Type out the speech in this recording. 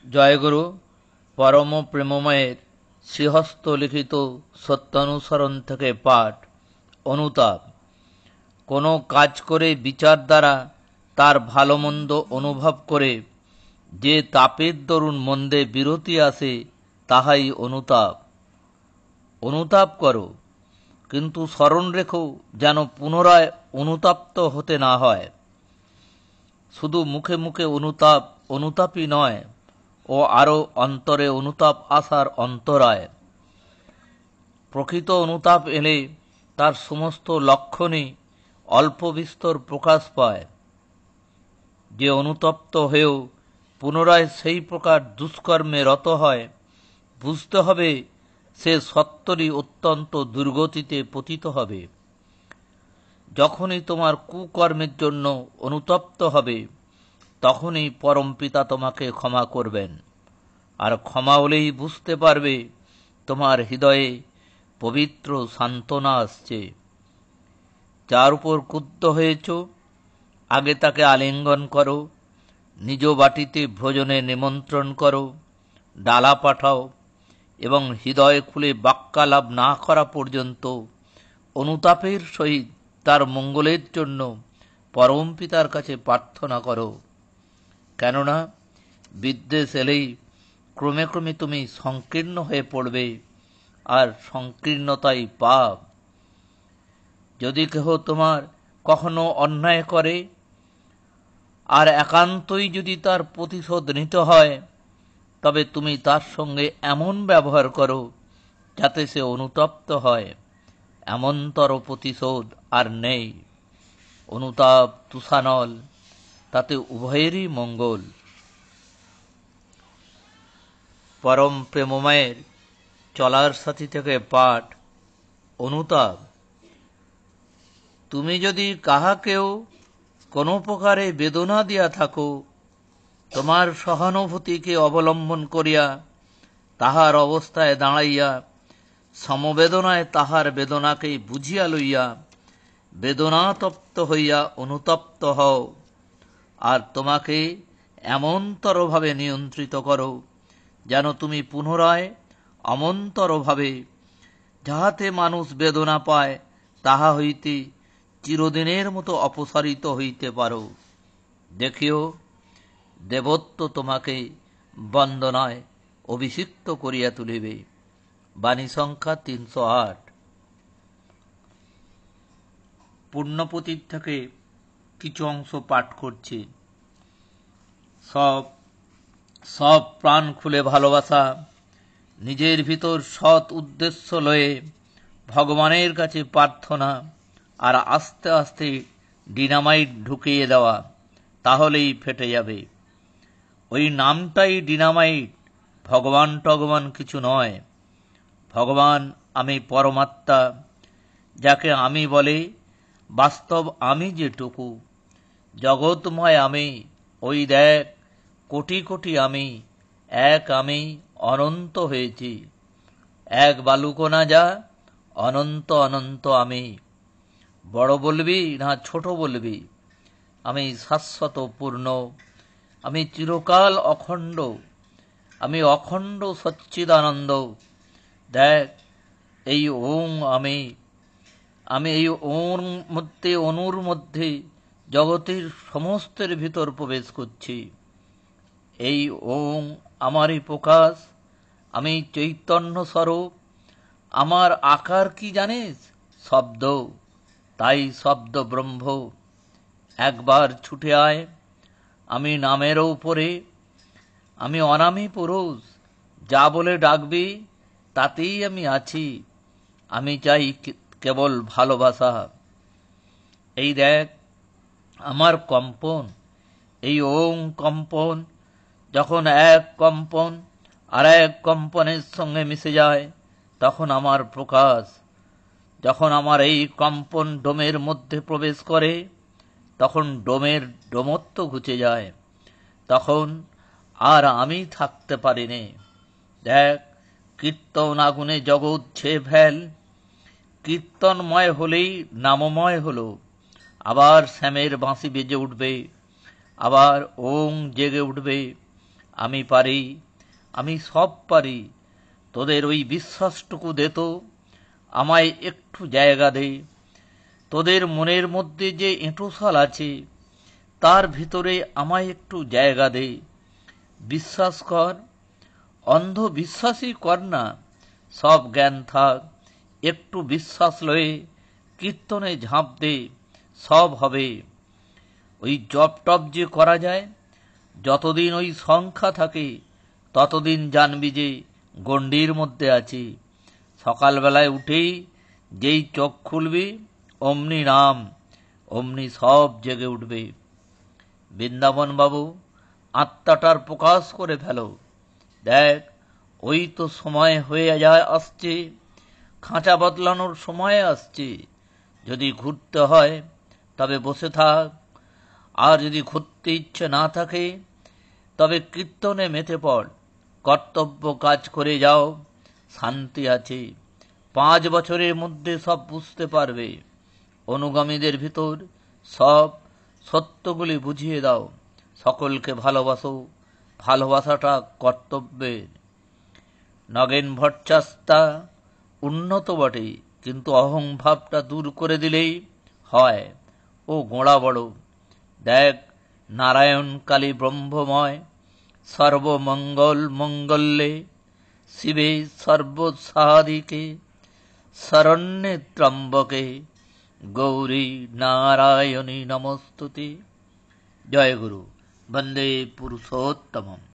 জয়গুরু পরম প্রেমময়ের শ্রীহস্ত লিখিত সত্যানুসরণ থেকে পাঠ। অনুতাপ। কোনো কাজ করে বিচার দ্বারা তার ভালো মন্দ অনুভব করে যে তাপের দরুন মন্দে বিরতি আসে, তাহাই অনুতাপ। অনুতাপ করো, কিন্তু স্মরণ রেখো যেন পুনরায় অনুতপ্ত হতে না হয়। শুধু মুখে মুখে অনুতাপ অনুতাপই নয়, ও আরও অন্তরে অনুতাপ আসার অন্তরায়। প্রকৃত অনুতাপ এলে তার সমস্ত লক্ষণই অল্প বিস্তর প্রকাশ পায়। যে অনুতপ্ত হয়েও পুনরায় সেই প্রকার দুষ্কর্মে রত হয়, বুঝতে হবে সে সত্তরই অত্যন্ত দুর্গতিতে পতিত হবে। যখনই তোমার কুকর্মের জন্য অনুতপ্ত হবে, তখনই পরমপিতা তোমাকে ক্ষমা করবেন। আর ক্ষমা হলেই বুঝতে পারবে তোমার হৃদয়ে পবিত্র সান্ত্বনা আসছে। যার উপর ক্রুদ্ধ হয়েছ, আগে তাকে আলিঙ্গন করো, নিজ বাটিতে ভোজনে নিমন্ত্রণ করো, ডালা পাঠাও এবং হৃদয় খুলে বাক্যালাপ না করা পর্যন্ত অনুতাপের সহিত তার মঙ্গলের জন্য পরমপিতার কাছে প্রার্থনা করো। কেননা বিদ্বেষ এলেই ক্রমে ক্রমে তুমি সংকীর্ণ হয়ে পড়বে, আর সংকীর্ণতাই পাপ। যদি কেহ তোমার কখনো অন্যায় করে, আর একান্তই যদি তার প্রতিশোধ নিতে হয়, তবে তুমি তার সঙ্গে এমন ব্যবহার করো যাতে সে অনুতপ্ত হয়। এমনতর প্রতিশোধ আর নেই। অনুতাপ তুষানল, তাতে উভয়েরই মঙ্গল। পরম প্রেমময়ের চলার সাথী থেকে পাঠ। অনুতাপ। তুমি যদি কাহাকেও কোনো প্রকারে বেদনা দিয়া থাকো, তোমার সহানুভূতিকে অবলম্বন করিয়া তাহার অবস্থায় দাঁড়াইয়া সমবেদনায় তাহার বেদনাকে বুঝিয়া লইয়া বেদনাতপ্ত হইয়া অনুতপ্ত হও। আর তোমাকে এমনতরভাবে নিয়ন্ত্রিত করো যেন তুমি পুনরায় অমন্তরভাবে, যাহাতে মানুষ বেদনা পায়, তাহা হইতে চিরদিনের মতো অপসারিত হইতে পারো। দেখিও, দেবত্ব তোমাকে বন্দনায় অভিষিক্ত করিয়া তুলিবে। বাণী সংখ্যা ৩০৮। পুণ্যপতির থেকে কিছু অংশ পাঠ করছি। সব প্রাণ খুলে ভালোবাসা, নিজের ভিতর সৎ উদ্দেশ্য লয়ে ভগবানের কাছে প্রার্থনা, আর আস্তে আস্তে ডিনামাইট ঢুকিয়ে দেওয়া, তাহলেই ফেটে যাবে। ওই নামটাই ডিনামাইট, ভগবান টগবান কিছু নয়। ভগবান আমি পরমাত্মা, যাকে আমি বলে বাস্তব আমি যেটুকু। জগৎময় আমি, ওই দেখ কোটি কোটি আমি, এক আমি অনন্ত হয়েছি। এক বালুকণা যা, অনন্ত অনন্ত আমি। বড় বলবি না ছোট বলবি, আমি শাশ্বত পূর্ণ, আমি চিরকাল অখণ্ড, আমি অখণ্ড সচ্চিদানন্দ। দেখ এই ওং আমি এই ওর মধ্যে, অনুর মধ্যে জগতের সমস্তের ভিতর প্রবেশ করছি। এই ওং আমারই প্রকাশ, আমি চৈতন্য স্বরূপ। আমার আকার কি জানিস? শব্দ, তাই শব্দ ব্রহ্ম। একবার ছুটে আয়, আমি নামেরও উপরে, আমি অনামী পুরুষ, যা বলে ডাকবি তাতেই আমি আছি। আমি চাই কেবল ভালোবাসা। এই দেখ আমার কম্পন, এই ওং কম্পন। যখন এক কম্পন আর এক কম্পনের সঙ্গে মিশে যায়, তখন আমার প্রকাশ। যখন আমার এই কম্পন ডোমের মধ্যে প্রবেশ করে, তখন ডোমের ডোমত্ব ঘুচে যায়। তখন আর আমি থাকতে পারিনি। দেখ কীর্তন আগুনে জগৎ ছেয়ে ফেল। কীর্তনময় হলেই নামময় হলো। আবার শ্যামের বাঁশি বেজে উঠবে, আবার ওং জেগে উঠবে, আমি পারি, আমি সব পারি, তোদের ওই বিশ্বাসটুকু দে তো, আমায় একটু জায়গা দে। তোদের মনের মধ্যে যে এঁটোশাল আছে, তার ভিতরে আমায় একটু জায়গা দে। বিশ্বাস কর, অন্ধ বিশ্বাসই কর না, সব জ্ঞান থাক, একটু বিশ্বাস লয়ে কীর্তনে ঝাঁপ দে, সব হবে। ওই জপ টপ যে করা যায়, যতদিন ওই সংখ্যা থাকে ততদিন জানবি যে গণ্ডির মধ্যে আছি। সকালবেলায় উঠেই যেই চোখ খুলবি, অমনি নাম, অমনি সব জেগে উঠবে। বৃন্দাবন বাবু, আত্মাটার প্রকাশ করে ফেলো। দেখ, ওই তো সময় হয়ে যায় আসছে, খাঁচা বদলানোর সময় আসছে। যদি ঘুরতে হয় তবে বসে থাক, আর যদি ঘুরতে ইচ্ছে না থাকে তবে কীর্তনে মেতে পড়, কর্তব্য কাজ করে যাও, শান্তি আছে। 5 বছরের মধ্যে সব বুঝতে পারবে। অনুগামীদের ভিতর সব সত্যগুলি বুঝিয়ে দাও। সকলকে ভালোবাসো, ভালোবাসাটা কর্তব্যের। নগেন ভট্টাচার্য উন্নত বটে, কিন্তু অহংভাবটা দূর করে দিলেই হয়। ও গোঁড়া বড়। দেখ, নারায়ণ কালী ব্রহ্মময়, সর্বমঙ্গল মঙ্গলে, শিবে সর্বসাধিকে, শরণ্যে ত্র্যম্বকে, গৌরী নারায়ণী নমস্তুতে। জয় গুরু। বন্দে পুরুষোত্তমম।